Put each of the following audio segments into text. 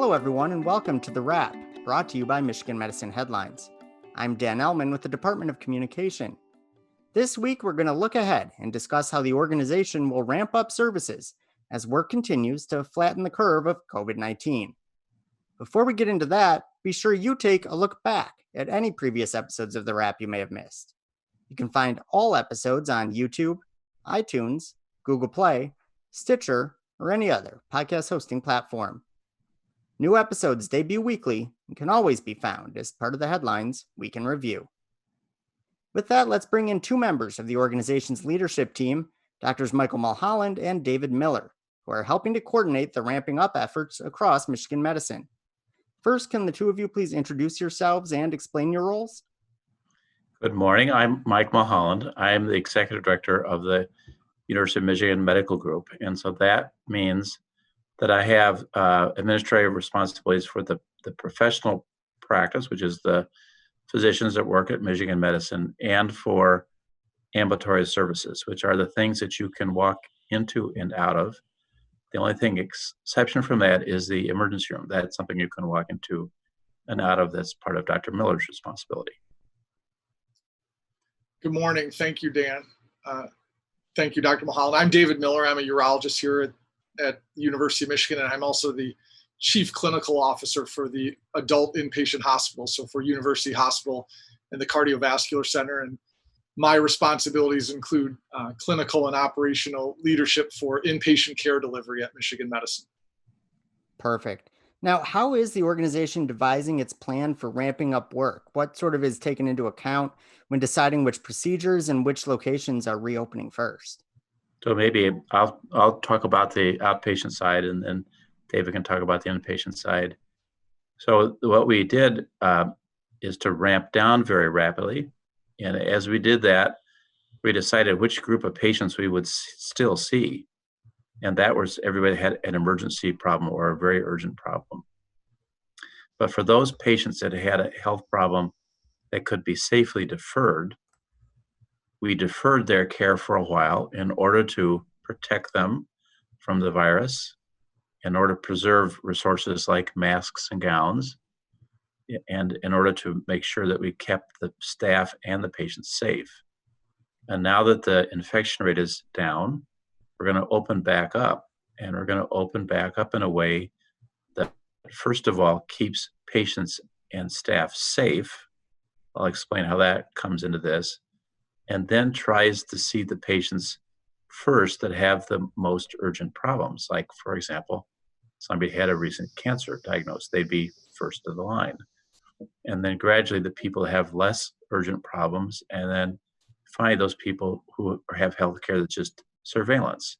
Hello, everyone, and welcome to The Wrap, brought to you by Michigan Medicine Headlines. I'm Dan Ellman with the Department of Communication. This week, we're going to look ahead and discuss how the organization will ramp up services as work continues to flatten the curve of COVID-19. Before we get into that, be sure you take a look back at any previous episodes of The Wrap you may have missed. You can find all episodes on YouTube, iTunes, Google Play, Stitcher, or any other podcast hosting platform. New episodes debut weekly and can always be found as part of the Headlines Week in Review. With that, let's bring in two members of the organization's leadership team, Drs. Michael Mulholland and David Miller, who are helping to coordinate the ramping up efforts across Michigan Medicine. First, can the two of you please introduce yourselves and explain your roles? Good morning. I'm Mike Mulholland. I'm the Executive Director of the University of Michigan Medical Group. And so that means that I have administrative responsibilities for the professional practice, which is the physicians that work at Michigan Medicine, and for ambulatory services, which are the things that you can walk into and out of. The only thing exception from that is the emergency room. That's something you can walk into and out of. That's part of Dr. Miller's responsibility. Good morning. Thank you, Dan. Thank you, Dr. Mulholland. I'm David Miller. I'm a urologist here at the University of Michigan, and I'm also the Chief Clinical Officer for the Adult Inpatient Hospital, so for University Hospital and the Cardiovascular Center. And my responsibilities include clinical and operational leadership for inpatient care delivery at Michigan Medicine. Perfect. Now, how is the organization devising its plan for ramping up work? What sort of is taken into account when deciding which procedures and which locations are reopening first? So maybe I'll talk about the outpatient side, and then David can talk about the inpatient side. So what we did is to ramp down very rapidly. And as we did that, we decided which group of patients we would still see. And that was everybody had an emergency problem or a very urgent problem. But for those patients that had a health problem that could be safely deferred, we deferred their care for a while in order to protect them from the virus, in order to preserve resources like masks and gowns, and in order to make sure that we kept the staff and the patients safe. And now that the infection rate is down, we're going to open back up, and we're going to open back up in a way that, first of all, keeps patients and staff safe. I'll explain how that comes into this. And then tries to see the patients first that have the most urgent problems. Like, for example, somebody had a recent cancer diagnosed, they'd be first of the line. And then gradually the people that have less urgent problems, and then find those people who have health care that's just surveillance,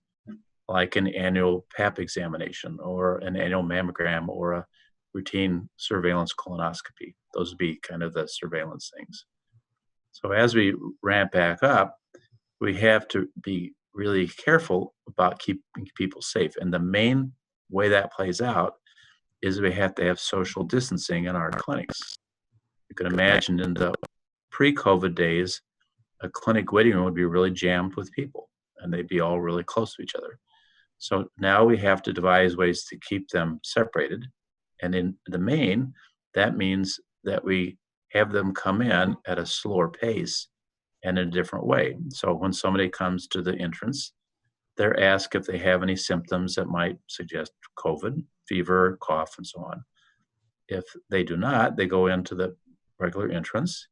like an annual Pap examination or an annual mammogram or a routine surveillance colonoscopy. Those would be kind of the surveillance things. So as we ramp back up, we have to be really careful about keeping people safe. And the main way that plays out is we have to have social distancing in our clinics. You can imagine in the pre-COVID days, a clinic waiting room would be really jammed with people, and they'd be all really close to each other. So now we have to devise ways to keep them separated. And in the main, that means that we have them come in at a slower pace and in a different way. So when somebody comes to the entrance, they're asked if they have any symptoms that might suggest COVID, fever, cough, and so on. If they do not, they go into the regular entrance.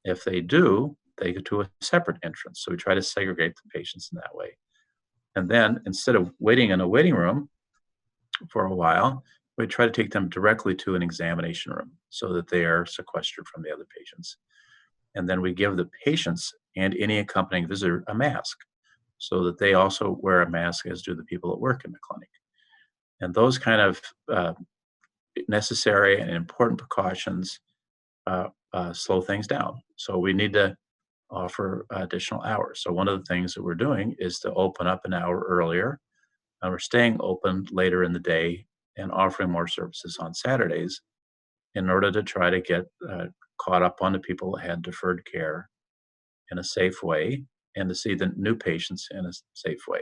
If they do, they go to a separate entrance. So we try to segregate the patients in that way. And then instead of waiting in a waiting room for a while, we try to take them directly to an examination room so that they are sequestered from the other patients. And then we give the patients and any accompanying visitor a mask so that they also wear a mask, as do the people that work in the clinic. And those kind of necessary and important precautions slow things down. So we need to offer additional hours. So one of the things that we're doing is to open up an hour earlier, and we're staying open later in the day and offering more services on Saturdays in order to try to get caught up on the people that had deferred care in a safe way and to see the new patients in a safe way.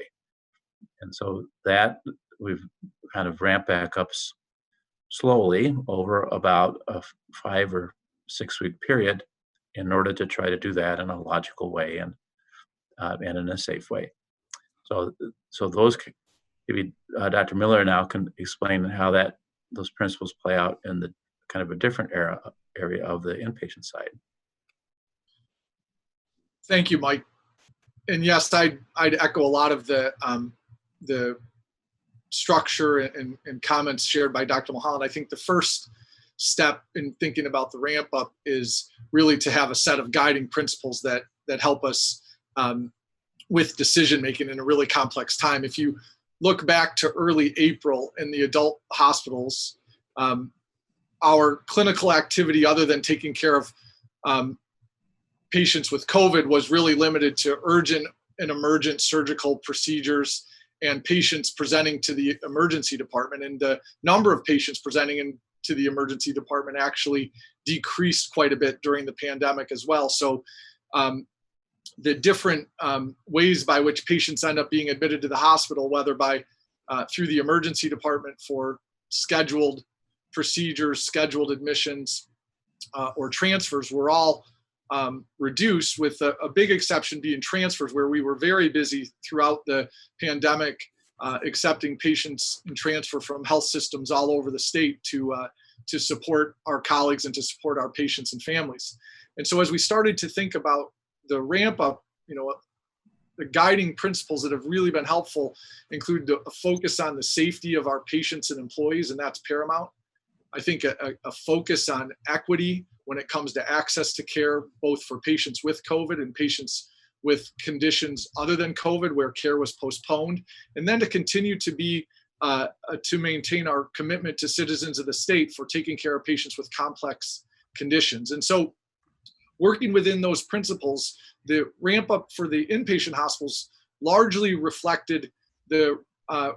And so that we've kind of ramped back up slowly over about a 5 or 6 week period in order to try to do that in a logical way and in a safe way. So, maybe Dr. Miller now can explain how those principles play out in the kind of a different area of the inpatient side. Thank you, Mike. And yes, I'd echo a lot of the structure and comments shared by Dr. Mulholland. I think the first step in thinking about the ramp up is really to have a set of guiding principles that help us with decision making in a really complex time. If you look back to early April in the adult hospitals, our clinical activity, other than taking care of patients with COVID, was really limited to urgent and emergent surgical procedures and patients presenting to the emergency department. And the number of patients presenting to the emergency department actually decreased quite a bit during the pandemic as well. So the different ways by which patients end up being admitted to the hospital, whether by through the emergency department for scheduled procedures, scheduled admissions, or transfers, were all reduced, with a big exception being transfers, where we were very busy throughout the pandemic, accepting patients and transfer from health systems all over the state to support our colleagues and to support our patients and families. And so as we started to think about the ramp up, the guiding principles that have really been helpful include a focus on the safety of our patients and employees, and that's paramount. I think a focus on equity when it comes to access to care, both for patients with COVID and patients with conditions other than COVID where care was postponed, and then to continue to be to maintain our commitment to citizens of the state for taking care of patients with complex conditions. And so, working within those principles, the ramp up for the inpatient hospitals largely reflected the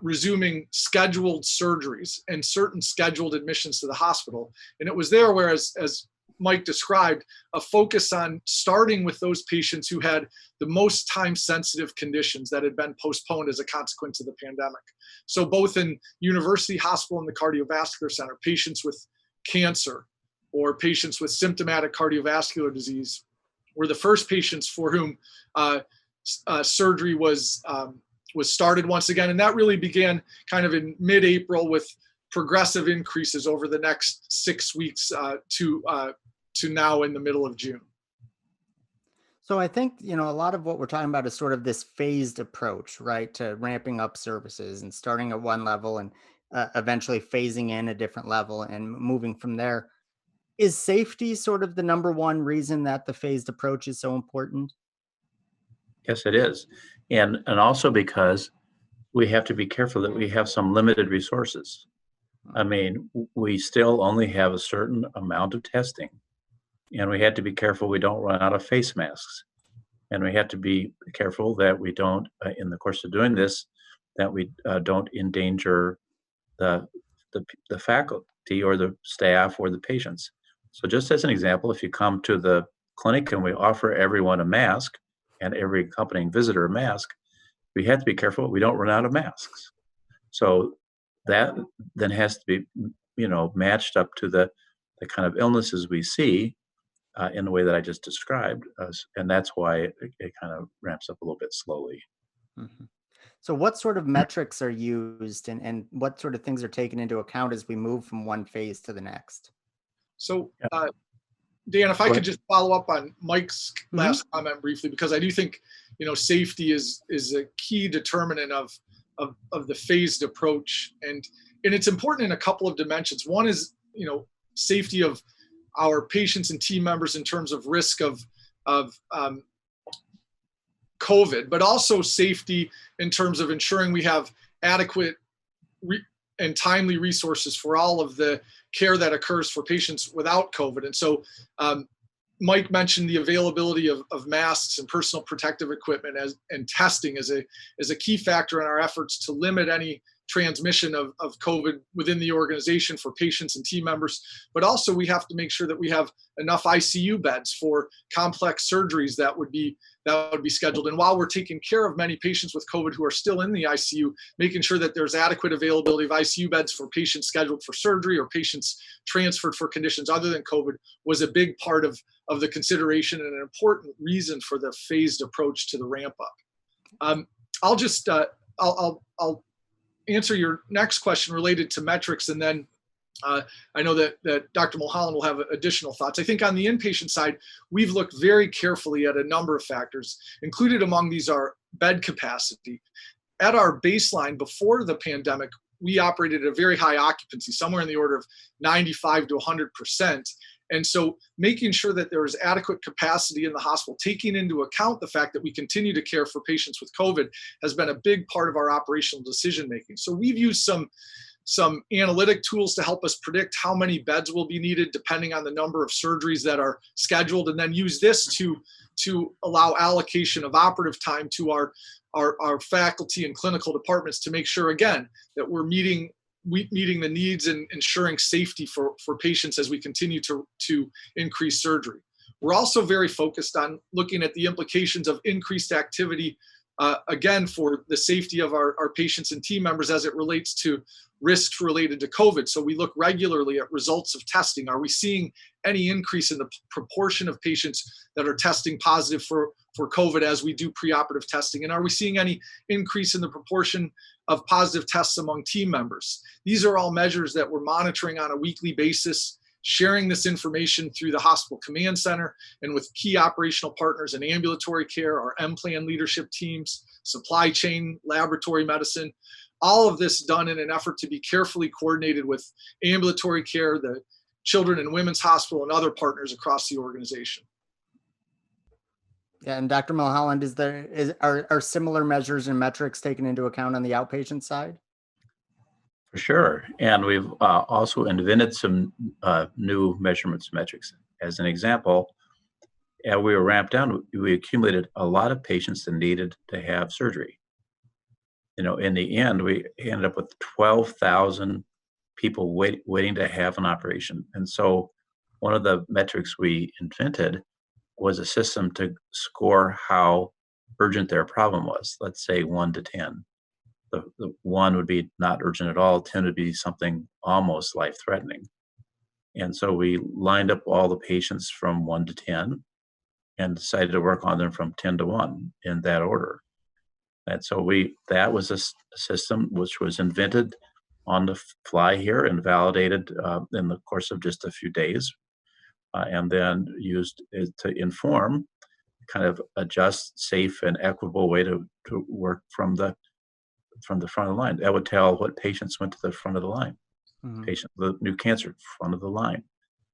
resuming scheduled surgeries and certain scheduled admissions to the hospital. And it was there where, as Mike described, a focus on starting with those patients who had the most time-sensitive conditions that had been postponed as a consequence of the pandemic. So both in University Hospital and the Cardiovascular Center, patients with cancer or patients with symptomatic cardiovascular disease were the first patients for whom surgery was started once again. And that really began kind of in mid-April, with progressive increases over the next 6 weeks to now in the middle of June. So I think, a lot of what we're talking about is sort of this phased approach, right, to ramping up services and starting at one level and eventually phasing in a different level and moving from there. Is safety sort of the number one reason that the phased approach is so important? Yes, it is. And also because we have to be careful that we have some limited resources. I mean, we still only have a certain amount of testing, and we had to be careful we don't run out of face masks. And we have to be careful that we don't, in the course of doing this, that we don't endanger the faculty or the staff or the patients. So just as an example, if you come to the clinic and we offer everyone a mask and every accompanying visitor a mask, we have to be careful we don't run out of masks. So that then has to be, matched up to the kind of illnesses we see in the way that I just described. And that's why it kind of ramps up a little bit slowly. Mm-hmm. So what sort of metrics are used and what sort of things are taken into account as we move from one phase to the next? So, Dan, if I could just follow up on Mike's last comment briefly, because I do think, safety is a key determinant of the phased approach, and it's important in a couple of dimensions. One is, safety of our patients and team members in terms of risk of COVID, but also safety in terms of ensuring we have adequate and timely resources for all of the care that occurs for patients without COVID. And so Mike mentioned the availability of masks and personal protective equipment and testing as a key factor in our efforts to limit any transmission of COVID within the organization for patients and team members. But also we have to make sure that we have enough ICU beds for complex surgeries that would be scheduled. And while we're taking care of many patients with COVID who are still in the ICU, making sure that there's adequate availability of ICU beds for patients scheduled for surgery or patients transferred for conditions other than COVID was a big part of the consideration and an important reason for the phased approach to the ramp up. I'll answer your next question related to metrics, and then I know that Dr. Mulholland will have additional thoughts. I think on the inpatient side, we've looked very carefully at a number of factors. Included among these are bed capacity. At our baseline before the pandemic, we operated at a very high occupancy, somewhere in the order of 95 to 100%. And so making sure that there is adequate capacity in the hospital, taking into account the fact that we continue to care for patients with COVID, has been a big part of our operational decision making. So we've used some analytic tools to help us predict how many beds will be needed depending on the number of surgeries that are scheduled, and then use this to allow allocation of operative time to our faculty and clinical departments to make sure, again, that we're meeting the needs and ensuring safety for patients as we continue to increase surgery. We're also very focused on looking at the implications of increased activity, again, for the safety of our patients and team members as it relates to risks related to COVID. So we look regularly at results of testing. Are we seeing any increase in the proportion of patients that are testing positive for COVID as we do preoperative testing? And are we seeing any increase in the proportion of positive tests among team members? These are all measures that we're monitoring on a weekly basis, sharing this information through the hospital command center and with key operational partners in ambulatory care, our M-Plan leadership teams, supply chain, laboratory medicine. All of this done in an effort to be carefully coordinated with ambulatory care, the Children and Women's Hospital, and other partners across the organization. Yeah, and Dr. Mulholland, are similar measures and metrics taken into account on the outpatient side? For sure. And we've also invented some new measurements metrics. As an example, as we were ramped down, we accumulated a lot of patients that needed to have surgery. In the end, we ended up with 12,000 people waiting to have an operation. And so one of the metrics we invented was a system to score how urgent their problem was. Let's say 1 to 10. The 1 would be not urgent at all, 10 would be something almost life-threatening. And so we lined up all the patients from 1 to 10 and decided to work on them from 10 to 1 in that order. And so that was a system which was invented on the fly here and validated in the course of just a few days, and then used to inform, kind of a just, safe, and equitable way to work from the front of the line. That would tell what patients went to the front of the line. Mm-hmm. Patient with new cancer, front of the line.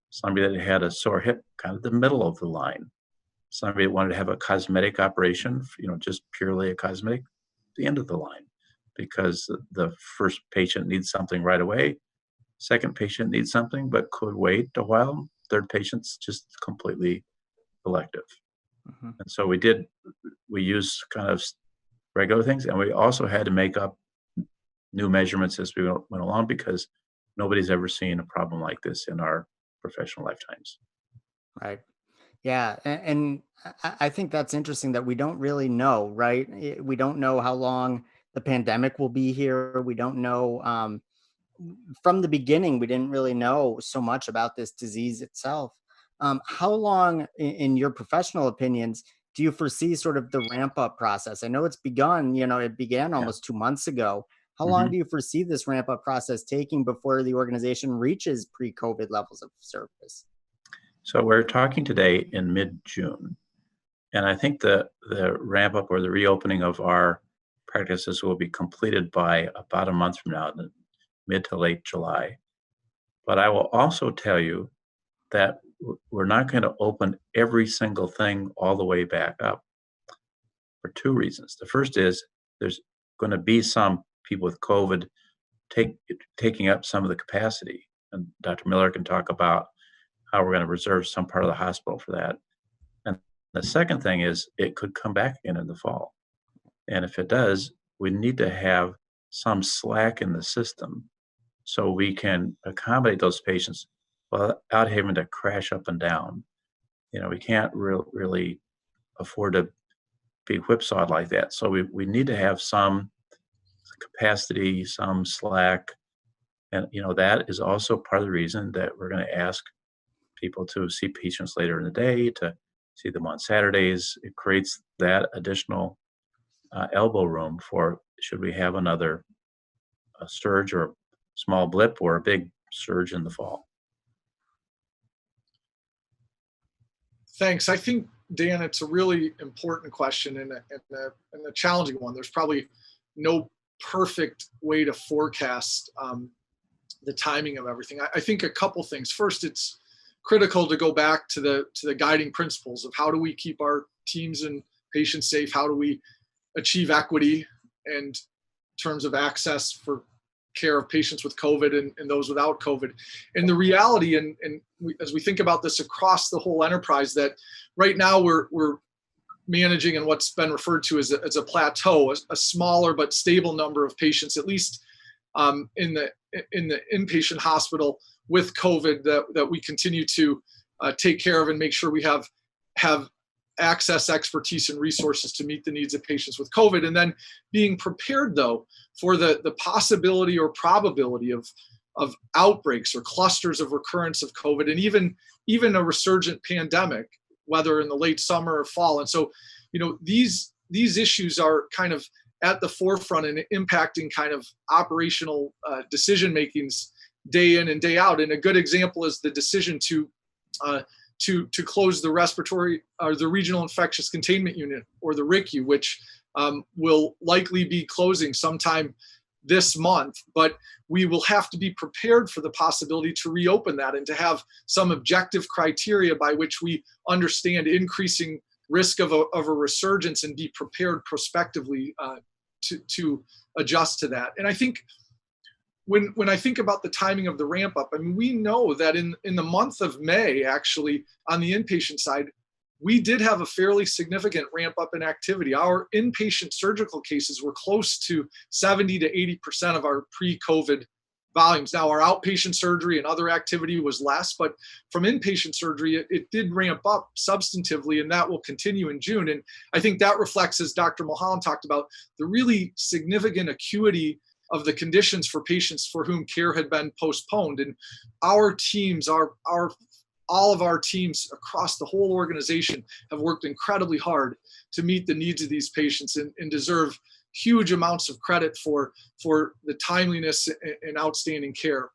Somebody that had a sore hip, kind of the middle of the line. Somebody that wanted to have a cosmetic operation, just purely a cosmetic, the end of the line, because the first patient needs something right away. Second patient needs something, but could wait a while. Third patient's just completely elective. Mm-hmm. And so we used kind of regular things, and we also had to make up new measurements as we went along, because nobody's ever seen a problem like this in our professional lifetimes. Right. Yeah. And I think that's interesting that we don't really know, right? We don't know how long the pandemic will be here. We don't know, from the beginning, we didn't really know so much about this disease itself. How long, in your professional opinions, do you foresee sort of the ramp up process? I know it's begun, it began almost 2 months ago. How long do you foresee this ramp up process taking before the organization reaches pre-COVID levels of service? So we're talking today in mid-June, and I think the ramp up or the reopening of our practices will be completed by about a month from now, mid to late July. But I will also tell you that we're not going to open every single thing all the way back up for 2 reasons. The first is there's going to be some people with COVID taking up some of the capacity, and Dr. Miller can talk about how we're going to reserve some part of the hospital for that. And the second thing is it could come back again in the fall. And if it does, we need to have some slack in the system so we can accommodate those patients without having to crash up and down. We can't really afford to be whipsawed like that. So we need to have some capacity, some slack. And, that is also part of the reason that we're going to ask people to see patients later in the day, to see them on Saturdays. It creates that additional elbow room for should we have another surge or small blip or a big surge in the fall. Thanks. I think, Dan, it's a really important question and a challenging one. There's probably no perfect way to forecast the timing of everything. I think a couple things. First, it's critical to go back to the guiding principles of how do we keep our teams and patients safe? How do we achieve equity in terms of access for care of patients with COVID and those without COVID? And the reality, as we think about this across the whole enterprise, that right now we're managing in what's been referred to as a plateau, a smaller but stable number of patients, at least in the inpatient hospital with COVID, that we continue to take care of and make sure we have access, expertise, and resources to meet the needs of patients with COVID. And then being prepared, though, for the possibility or probability of outbreaks or clusters of recurrence of COVID, and even a resurgent pandemic, whether in the late summer or fall. And so, these issues are kind of at the forefront and impacting kind of operational decision makings day in and day out. And a good example is the decision to close the respiratory or the regional infectious containment unit, or the RICU, which will likely be closing sometime this month, but we will have to be prepared for the possibility to reopen that and to have some objective criteria by which we understand increasing risk of a resurgence and be prepared prospectively to adjust to that. And I think when I think about the timing of the ramp up, I mean, we know that in the month of May, actually, on the inpatient side, we did have a fairly significant ramp up in activity. Our inpatient surgical cases were close to 70 to 80% of our pre-COVID volumes. Now, our outpatient surgery and other activity was less, but from inpatient surgery, it did ramp up substantively, and that will continue in June. And I think that reflects, as Dr. Mulholland talked about, the really significant acuity of the conditions for patients for whom care had been postponed. And our teams, all of our teams across the whole organization have worked incredibly hard to meet the needs of these patients and deserve huge amounts of credit for the timeliness and outstanding care.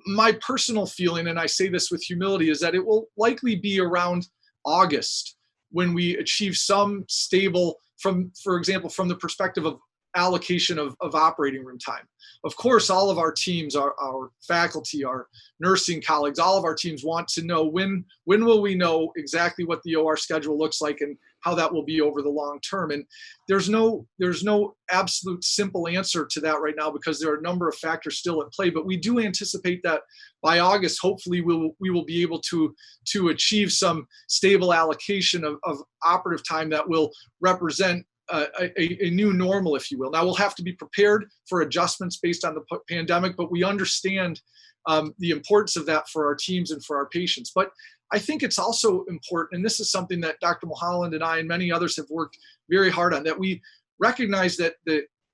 My personal feeling, and I say this with humility, is that it will likely be around August when we achieve some stable, for example, from the perspective of allocation of operating room time. Of course, all of our teams, our faculty, our nursing colleagues, all of our teams want to know when will we know exactly what the OR schedule looks like and how that will be over the long term. And there's no absolute simple answer to that right now, because there are a number of factors still at play. But we do anticipate that by August, hopefully we will be able to achieve some stable allocation of operative time that will represent a new normal, if you will. Now, we'll have to be prepared for adjustments based on the pandemic, but we understand the importance of that for our teams and for our patients. But I think it's also important, and this is something that Dr. Mulholland and I and many others have worked very hard on, that we recognize that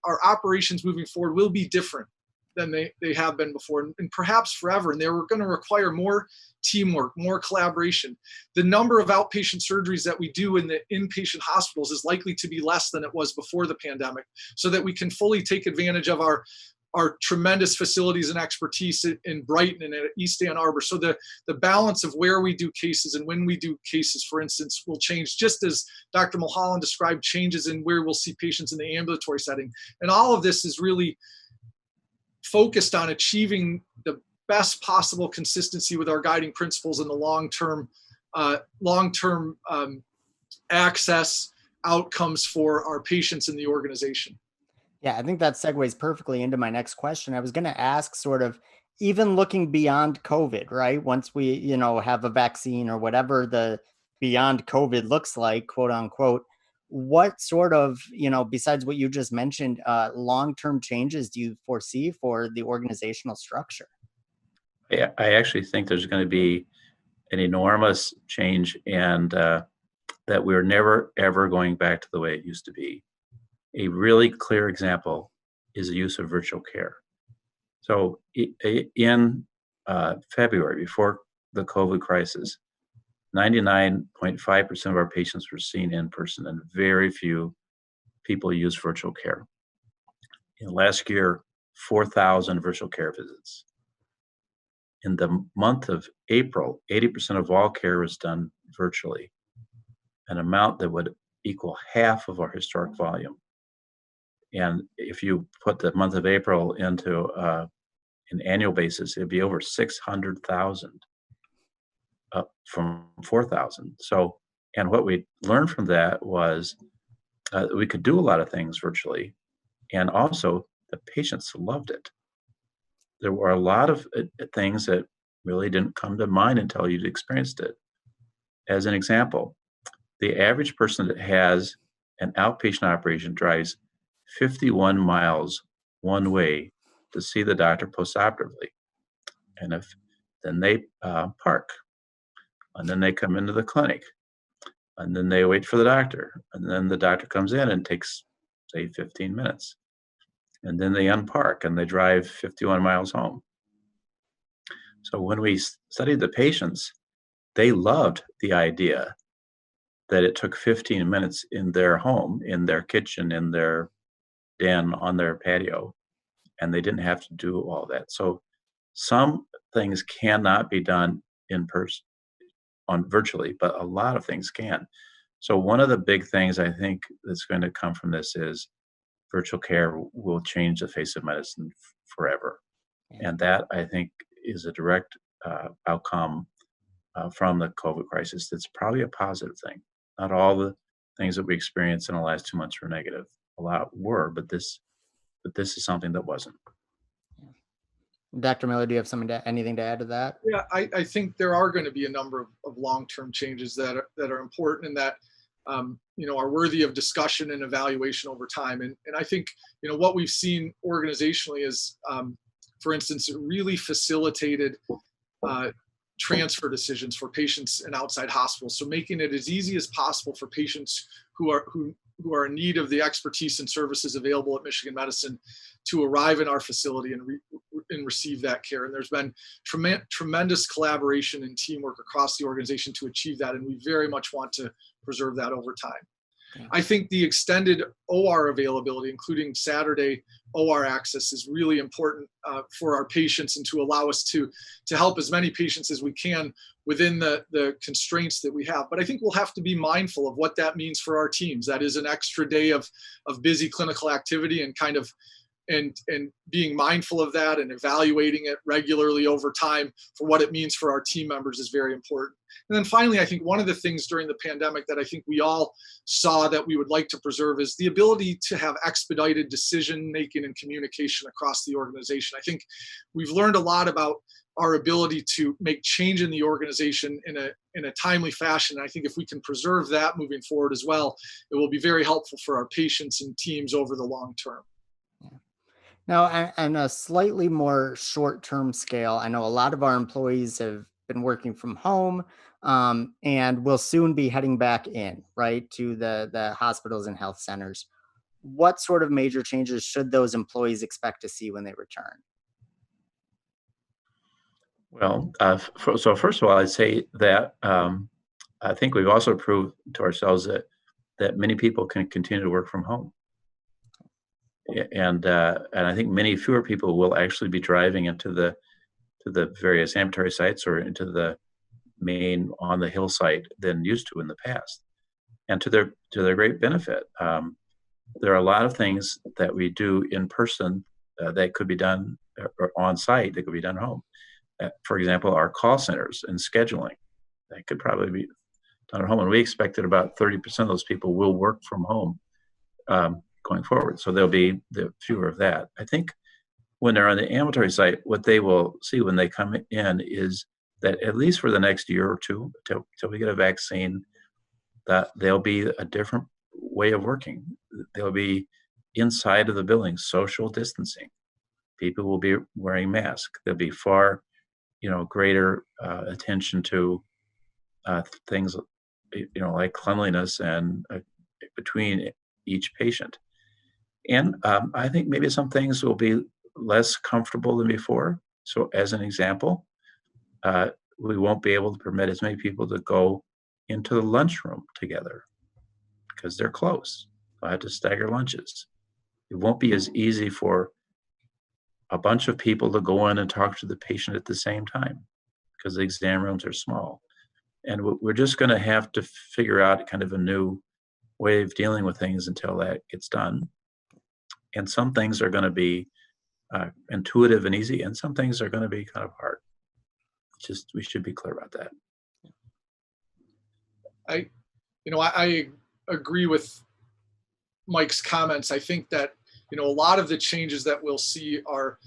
our operations moving forward will be different than they have been before, and perhaps forever. And they're going to require more teamwork, more collaboration. The number of outpatient surgeries that we do in the inpatient hospitals is likely to be less than it was before the pandemic, so that we can fully take advantage of our tremendous facilities and expertise in Brighton and at East Ann Arbor. So the balance of where we do cases and when we do cases, for instance, will change, just as Dr. Mulholland described changes in where we'll see patients in the ambulatory setting. And all of this is really focused on achieving the best possible consistency with our guiding principles and the long-term access outcomes for our patients in the organization. Yeah, I think that segues perfectly into my next question. I was going to ask, sort of, even looking beyond COVID, right? Once we, have a vaccine or whatever the beyond COVID looks like, quote unquote, what sort of, besides what you just mentioned, long-term changes do you foresee for the organizational structure? I actually think there's going to be an enormous change, and that we're never ever going back to the way it used to be. A really clear example is the use of virtual care. So in February, before the COVID crisis, 99.5% of our patients were seen in person, and very few people used virtual care. In last year, 4,000 virtual care visits. In the month of April, 80% of all care was done virtually, an amount that would equal half of our historic volume. And if you put the month of April into an annual basis, it'd be over 600,000, up from 4,000. So, and what we learned from that was we could do a lot of things virtually, and also the patients loved it. There were a lot of things that really didn't come to mind until you'd experienced it. As an example, the average person that has an outpatient operation drives 51 miles one way to see the doctor postoperatively. And then they park, and then they come into the clinic, and then they wait for the doctor, and then the doctor comes in and takes, say, 15 minutes. And then they unpark and they drive 51 miles home. So when we studied the patients, they loved the idea that it took 15 minutes in their home, in their kitchen, in their den, on their patio, and they didn't have to do all that. So some things cannot be done in person, on virtually, but a lot of things can. So one of the big things I think that's going to come from this is virtual care will change the face of medicine forever. Yeah. And that, I think, is a direct outcome from the COVID crisis. That's probably a positive thing. Not all the things that we experienced in the last 2 months were negative. A lot were, but this is something that wasn't. Dr. Miller, do you have anything to add to that? Yeah, I think there are going to be a number of long-term changes that are important and that are worthy of discussion and evaluation over time. And I think what we've seen organizationally is, for instance, it really facilitated transfer decisions for patients in outside hospitals. So making it as easy as possible for patients who are in need of the expertise and services available at Michigan Medicine to arrive in our facility and receive that care. And there's been tremendous collaboration and teamwork across the organization to achieve that. And we very much want to preserve that over time. Yeah. I think the extended OR availability, including Saturday OR access, is really important for our patients and to allow us to help as many patients as we can within the constraints that we have. But I think we'll have to be mindful of what that means for our teams. That is an extra day of busy clinical activity, and kind of and being mindful of that and evaluating it regularly over time for what it means for our team members is very important. And then finally, I think one of the things during the pandemic that I think we all saw that we would like to preserve is the ability to have expedited decision making and communication across the organization. I think we've learned a lot about our ability to make change in the organization in a timely fashion. And I think if we can preserve that moving forward as well, it will be very helpful for our patients and teams over the long term. Now, on a slightly more short-term scale, I know a lot of our employees have been working from home, and will soon be heading back in, right, to the hospitals and health centers. What sort of major changes should those employees expect to see when they return? Well, so first of all, I'd say that I think we've also proved to ourselves that many people can continue to work from home. And I think many fewer people will actually be driving into the various ambulatory sites or into the main on the hill site than used to in the past, and to their great benefit. There are a lot of things that we do in person that could be done or on site that could be done at home. For example, our call centers and scheduling, that could probably be done at home, and we expect that about 30% of those people will work from home going forward. So there'll be the fewer of that. I think when they're on the ambulatory site, what they will see when they come in is that at least for the next year or two, till we get a vaccine, that there'll be a different way of working. They'll be inside of the building, social distancing. People will be wearing masks. There'll be far, greater attention to things, like cleanliness and between each patient. And I think maybe some things will be less comfortable than before. So, as an example, we won't be able to permit as many people to go into the lunchroom together because they're close. They'll have to stagger lunches. It won't be as easy for a bunch of people to go in and talk to the patient at the same time because the exam rooms are small. And we're just going to have to figure out kind of a new way of dealing with things until that gets done. And some things are going to be intuitive and easy, and some things are going to be kind of hard. Just we should be clear about that. I agree with Mike's comments. I think that a lot of the changes that we'll see are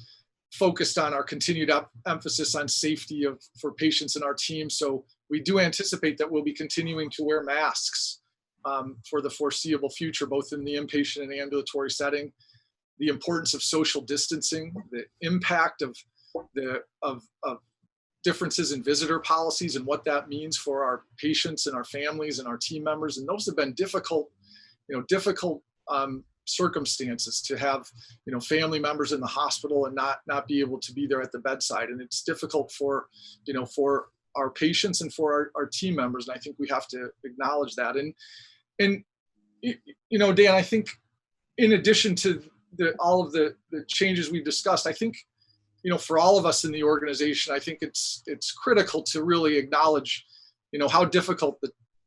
focused on our continued emphasis on safety for patients in our team. So we do anticipate that we'll be continuing to wear masks for the foreseeable future, both in the inpatient and ambulatory setting. The importance of social distancing, the impact of differences in visitor policies and what that means for our patients and our families and our team members. And those have been difficult circumstances to have, family members in the hospital and not be able to be there at the bedside. And it's difficult for our patients and for our team members. And I think we have to acknowledge that. And Dan, I think in addition to all of the changes we've discussed, I think, for all of us in the organization, I think it's critical to really acknowledge, how difficult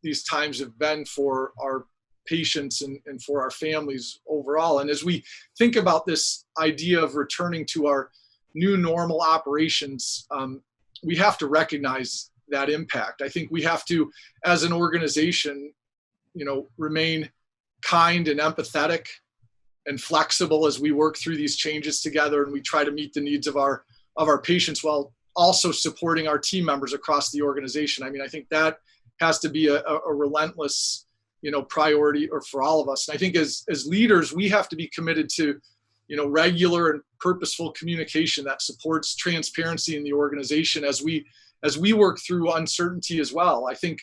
these times have been for our patients and for our families overall. And as we think about this idea of returning to our new normal operations, we have to recognize that impact. I think we have to, as an organization, remain kind and empathetic and flexible as we work through these changes together, and we try to meet the needs of our patients while also supporting our team members across the organization. I mean, I think that has to be a relentless, priority or for all of us. And I think as leaders, we have to be committed to, regular and purposeful communication that supports transparency in the organization as we work through uncertainty as well. I think,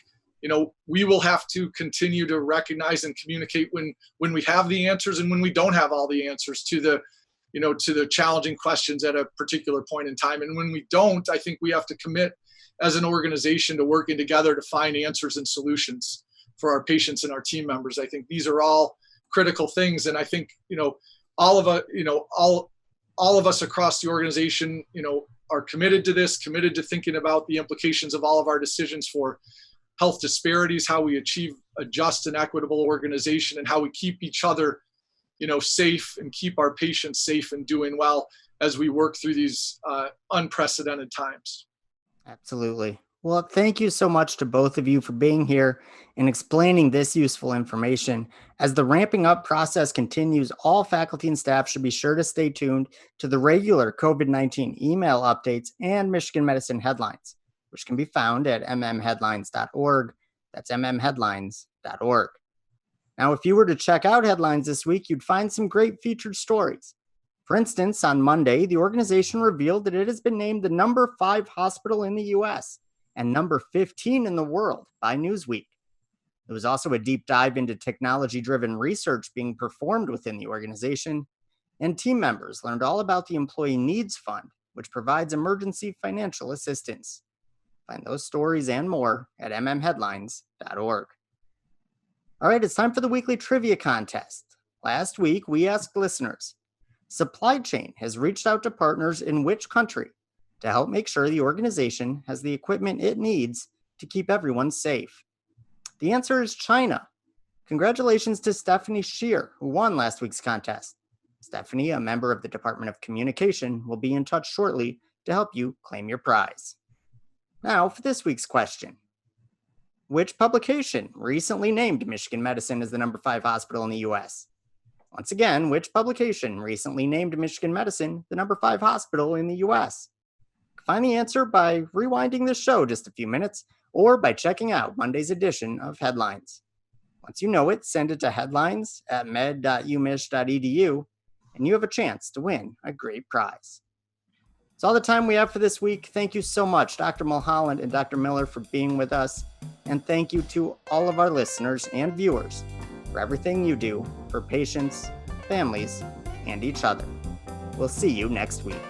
we will have to continue to recognize and communicate when we have the answers and when we don't have all the answers to the challenging questions at a particular point in time. And when we don't, I think we have to commit as an organization to working together to find answers and solutions for our patients and our team members. I think these are all critical things. And I think, all of us across the organization, are committed to this, committed to thinking about the implications of all of our decisions for health disparities, how we achieve a just and equitable organization, and how we keep each other, safe and keep our patients safe and doing well as we work through these unprecedented times. Absolutely. Well, thank you so much to both of you for being here and explaining this useful information. As the ramping up process continues, all faculty and staff should be sure to stay tuned to the regular COVID-19 email updates and Michigan Medicine headlines, which can be found at mmheadlines.org. That's mmheadlines.org. Now, if you were to check out headlines this week, you'd find some great featured stories. For instance, on Monday, the organization revealed that it has been named the number 5 hospital in the U.S. and number 15 in the world by Newsweek. There was also a deep dive into technology-driven research being performed within the organization, and team members learned all about the Employee Needs Fund, which provides emergency financial assistance. Find those stories and more at mmheadlines.org. All right, it's time for the weekly trivia contest. Last week, we asked listeners, supply chain has reached out to partners in which country to help make sure the organization has the equipment it needs to keep everyone safe? The answer is China. Congratulations to Stephanie Shear, who won last week's contest. Stephanie, a member of the Department of Communication, will be in touch shortly to help you claim your prize. Now for this week's question. Which publication recently named Michigan Medicine as the number 5 hospital in the U.S.? Once again, which publication recently named Michigan Medicine the number 5 hospital in the U.S.? Find the answer by rewinding this show just a few minutes or by checking out Monday's edition of Headlines. Once you know it, send it to headlines@med.umich.edu, and you have a chance to win a great prize. That's all the time we have for this week. Thank you so much, Dr. Mulholland and Dr. Miller, for being with us. And thank you to all of our listeners and viewers for everything you do for patients, families, and each other. We'll see you next week.